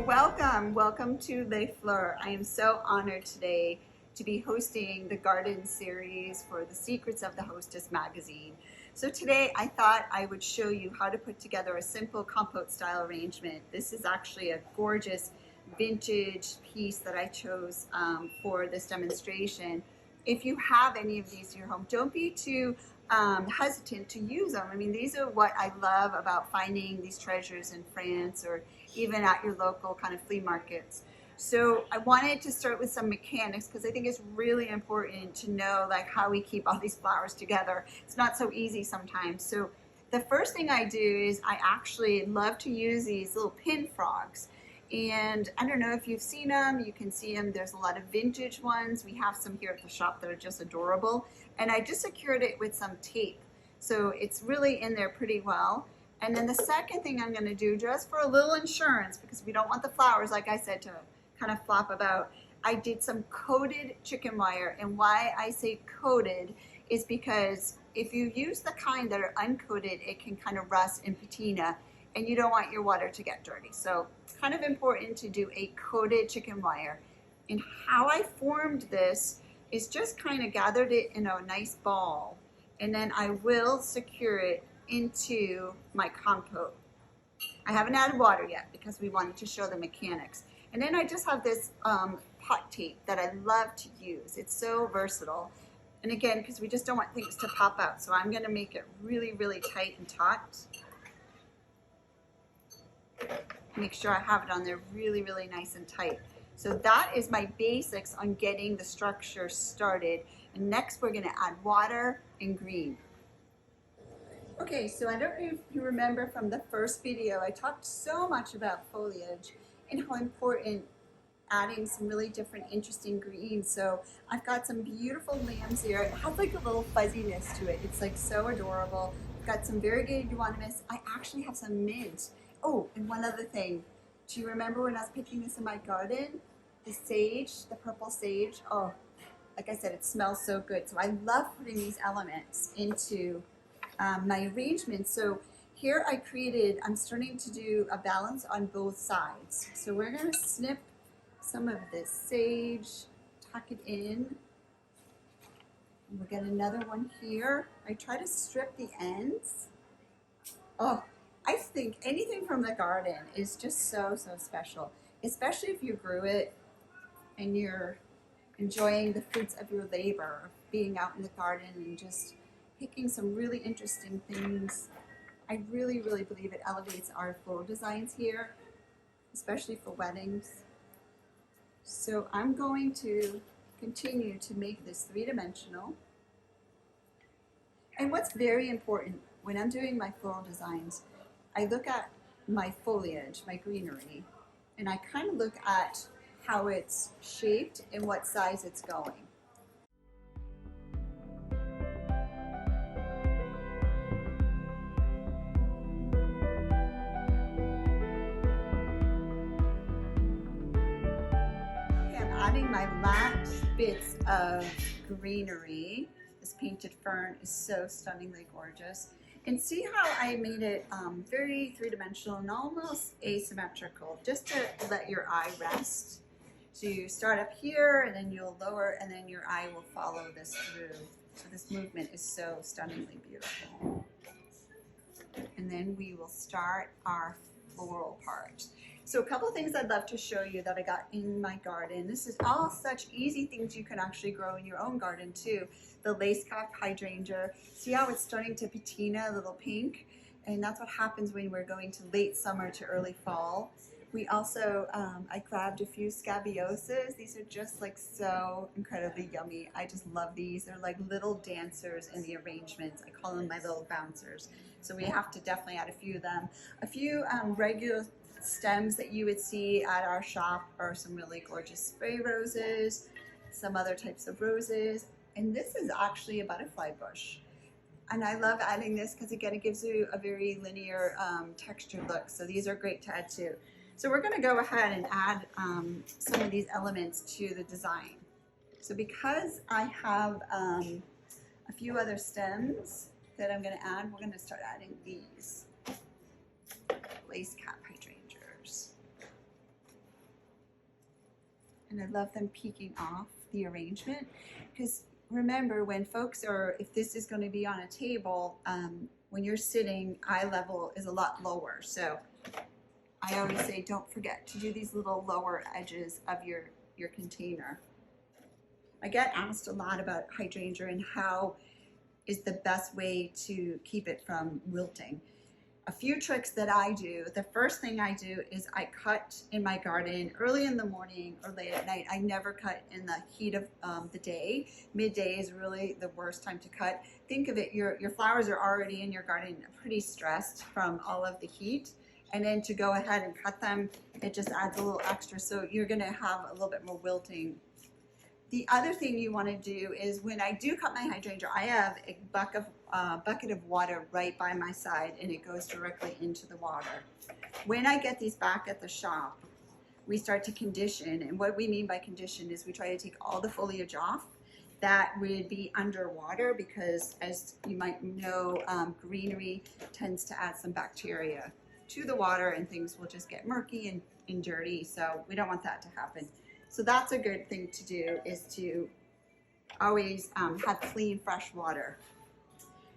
Welcome to Les Fleurs. I am so honored today to be hosting the garden series for the Secrets of the Hostess Magazine. So today I thought I would show you how to put together a simple compote-style arrangement. This is actually a gorgeous vintage piece that I chose for this demonstration. If you have any of these in your home, don't be too hesitant to use them. I mean, these are what I love about finding these treasures in France or even at your local kind of flea markets. So I wanted to start with some mechanics because I think it's really important to know like how we keep all these flowers together. It's not so easy sometimes. So the first thing I do is I actually love to use these little pin frogs. And I don't know if you've seen them, you can see them. There's a lot of vintage ones. We have some here at the shop that are just adorable. And I just secured it with some tape. So it's really in there pretty well. And then the second thing I'm going to do, just for a little insurance, because we don't want the flowers, like I said, to kind of flop about, I did some coated chicken wire. And why I say coated is because if you use the kind that are uncoated, it can kind of rust and patina, and you don't want your water to get dirty. So it's kind of important to do a coated chicken wire. And how I formed this is just kind of gathered it in a nice ball, and then I will secure it into my compote. I haven't added water yet because we wanted to show the mechanics. And then I just have this pot tape that I love to use. It's so versatile. And again, because we just don't want things to pop out. So I'm going to make it really, really tight and taut. Make sure I have it on there really, really nice and tight. So that is my basics on getting the structure started. And next we're going to add water and green. Okay, so I don't know if you remember from the first video, I talked so much about foliage and how important adding some really different interesting greens. So I've got some beautiful lambs here. It has like a little fuzziness to it. It's like so adorable. I've got some variegated euonymus. I actually have some mint. Oh, and one other thing. Do you remember when I was picking this in my garden? The sage, the purple sage. Oh, like I said, it smells so good. So I love putting these elements into my arrangement. So here I'm starting to do a balance on both sides. So we're going to snip some of this sage, tuck it in. And we'll get another one here. I try to strip the ends. Oh, I think anything from the garden is just so, so special, especially if you grew it and you're enjoying the fruits of your labor, being out in the garden and just picking some really interesting things. I really, really believe it elevates our floral designs here, especially for weddings. So I'm going to continue to make this three-dimensional. And what's very important when I'm doing my floral designs, I look at my foliage, my greenery, and I kind of look at how it's shaped and what size it's going. Okay, I'm adding my last bits of greenery. This painted fern is so stunningly gorgeous. And see how I made it very three-dimensional and almost asymmetrical, just to let your eye rest. So you start up here and then you'll lower and then your eye will follow this through. So this movement is so stunningly beautiful. And then we will start our floral part. So a couple of things I'd love to show you that I got in my garden. This is all such easy things you can actually grow in your own garden too. The lace Cap Hydrangea. See how it's starting to patina a little pink? And that's what happens when we're going to late summer to early fall. We also, I grabbed a few scabiosas. These are just like so incredibly yummy. I just love these. They're like little dancers in the arrangements. I call them my little bouncers. So we have to definitely add a few of them. A few regular stems that you would see at our shop are some really gorgeous spray roses, some other types of roses, and this is actually a butterfly bush. And I love adding this because again, it gives you a very linear textured look. So these are great to add too. So we're going to go ahead and add some of these elements to the design. So because I have a few other stems that I'm going to add, we're going to start adding these lace Cap Hydrangeas. And I love them peeking off the arrangement, because remember, when folks are, if this is going to be on a table, when you're sitting, eye level is a lot lower. So I always say, don't forget to do these little lower edges of your container. I get asked a lot about hydrangea and how is the best way to keep it from wilting. A few tricks that I do. The first thing I do is I cut in my garden early in the morning or late at night. I never cut in the heat of the day. Midday is really the worst time to cut. Think of it, your flowers are already in your garden pretty stressed from all of the heat. And then to go ahead and cut them, it just adds a little extra. So you're gonna have a little bit more wilting. The other thing you want to do is, when I do cut my hydrangea, I have a bucket of water right by my side, and it goes directly into the water. When I get these back at the shop, we start to condition, and what we mean by condition is we try to take all the foliage off that would be underwater, because as you might know, greenery tends to add some bacteria to the water, and things will just get murky and dirty, so we don't want that to happen. So that's a good thing to do, is to always have clean, fresh water.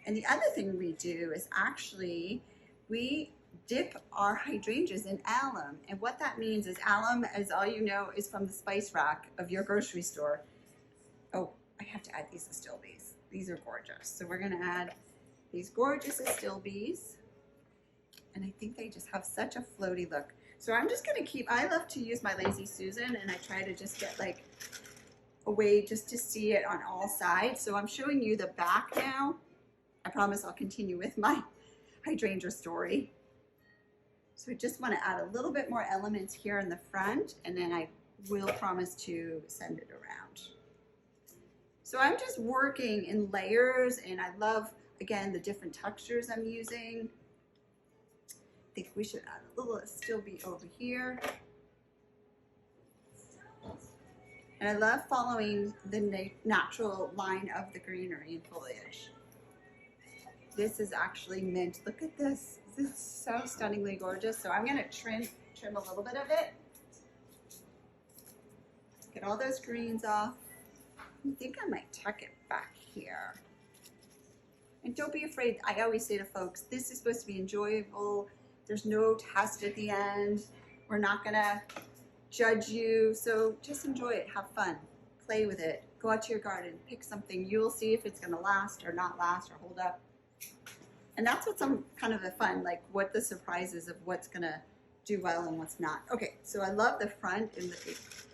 And the other thing we do is actually we dip our hydrangeas in alum. And what that means is, alum, as all you know, is from the spice rack of your grocery store. Oh, I have to add these astilbes. These are gorgeous. So we're gonna add these gorgeous astilbes. And I think they just have such a floaty look. So I'm just gonna I love to use my Lazy Susan, and I try to just get like a way just to see it on all sides. So I'm showing you the back now. I promise I'll continue with my hydrangea story. So I just wanna add a little bit more elements here in the front, and then I will promise to send it around. So I'm just working in layers, and I love, again, the different textures I'm using. I think we should add a little astilbe over here. And I love following the natural line of the greenery and foliage. This is actually mint. Look at this. This is so stunningly gorgeous. So I'm gonna trim a little bit of it. Get all those greens off. I think I might tuck it back here. And don't be afraid. I always say to folks, this is supposed to be enjoyable. There's no test at the end. We're not gonna judge you. So just enjoy it, have fun, play with it. Go out to your garden, pick something. You'll see if it's gonna last or not last or hold up. And that's what's some kind of the fun, like what the surprises of what's gonna do well and what's not. Okay, so I love the front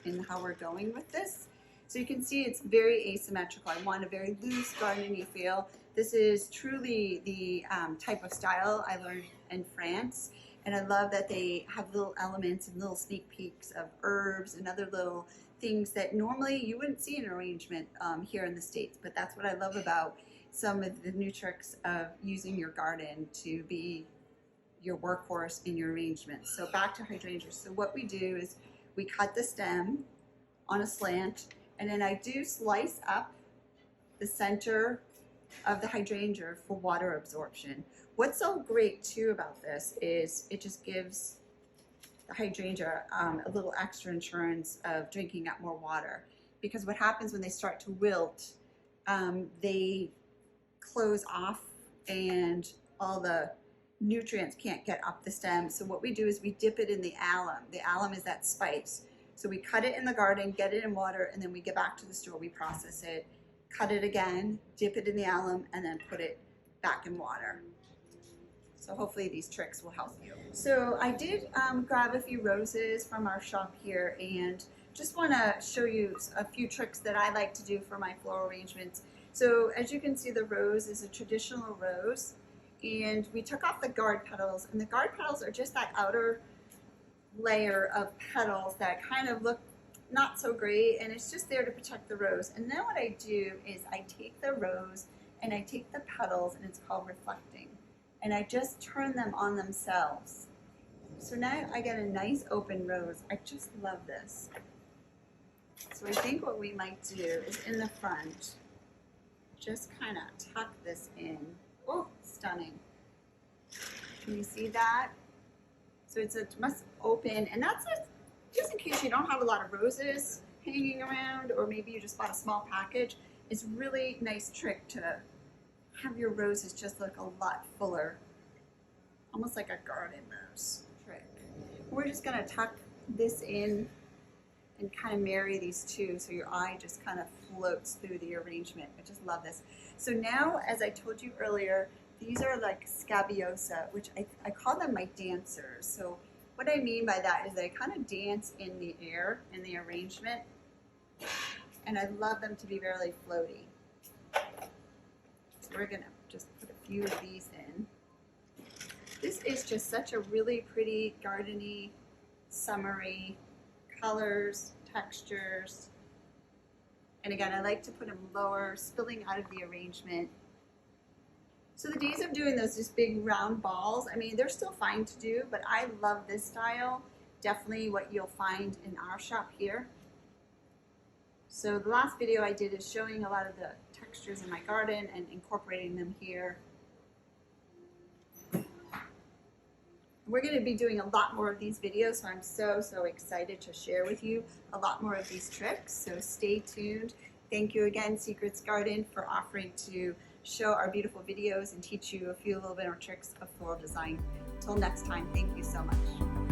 and how we're going with this. So you can see it's very asymmetrical. I want a very loose gardening feel. This is truly the type of style I learned in France. And I love that they have little elements and little sneak peeks of herbs and other little things that normally you wouldn't see in an arrangement here in the States. But that's what I love about some of the new tricks of using your garden to be your workhorse in your arrangements. So back to hydrangeas. So what we do is we cut the stem on a slant, and then I do slice up the center of the hydrangea for water absorption. What's so great too about this is it just gives the hydrangea a little extra insurance of drinking up more water, because what happens when they start to wilt, they close off and all the nutrients can't get up the stem. So what we do is we dip it in the alum. The alum is that spice. So we cut it in the garden, get it in water, and then we get back to the store, we process it, cut it again, dip it in the alum, and then put it back in water. So hopefully these tricks will help you. So I did grab a few roses from our shop here, and just want to show you a few tricks that I like to do for my floral arrangements. So as you can see, the rose is a traditional rose, and we took off the guard petals, and the guard petals are just that outer layer of petals that kind of look not so great, and it's just there to protect the rose. And then what I do is I take the rose and I take the petals, and it's called reflecting, and I just turn them on themselves. So now I get a nice open rose. I just love this. So I think what we might do is in the front, just kind of tuck this in. Oh, stunning. Can you see that? So it's a must open, and that's just in case you don't have a lot of roses. hanging around, or maybe you just bought a small package, it's really nice trick to have your roses just look a lot fuller, almost like a garden rose trick. We're just gonna tuck this in and kind of marry these two so your eye just kind of floats through the arrangement. I just love this. So now, as I told you earlier, these are like scabiosa, which I call them my dancers. So what I mean by that is they kind of dance in the air in the arrangement, and I love them to be very floaty. So we're gonna just put a few of these in. This is just such a really pretty, gardeny, summery colors, textures. And again, I like to put them lower, spilling out of the arrangement. So the days of doing those just big round balls, I mean, they're still fine to do, but I love this style. Definitely what you'll find in our shop here. So the last video I did is showing a lot of the textures in my garden and incorporating them here. We're going to be doing a lot more of these videos, so I'm so excited to share with you a lot more of these tricks. So stay tuned. Thank you again, Secrets Garden, for offering to show our beautiful videos and teach you a few little bit more tricks of floral design. Until next time, thank you so much.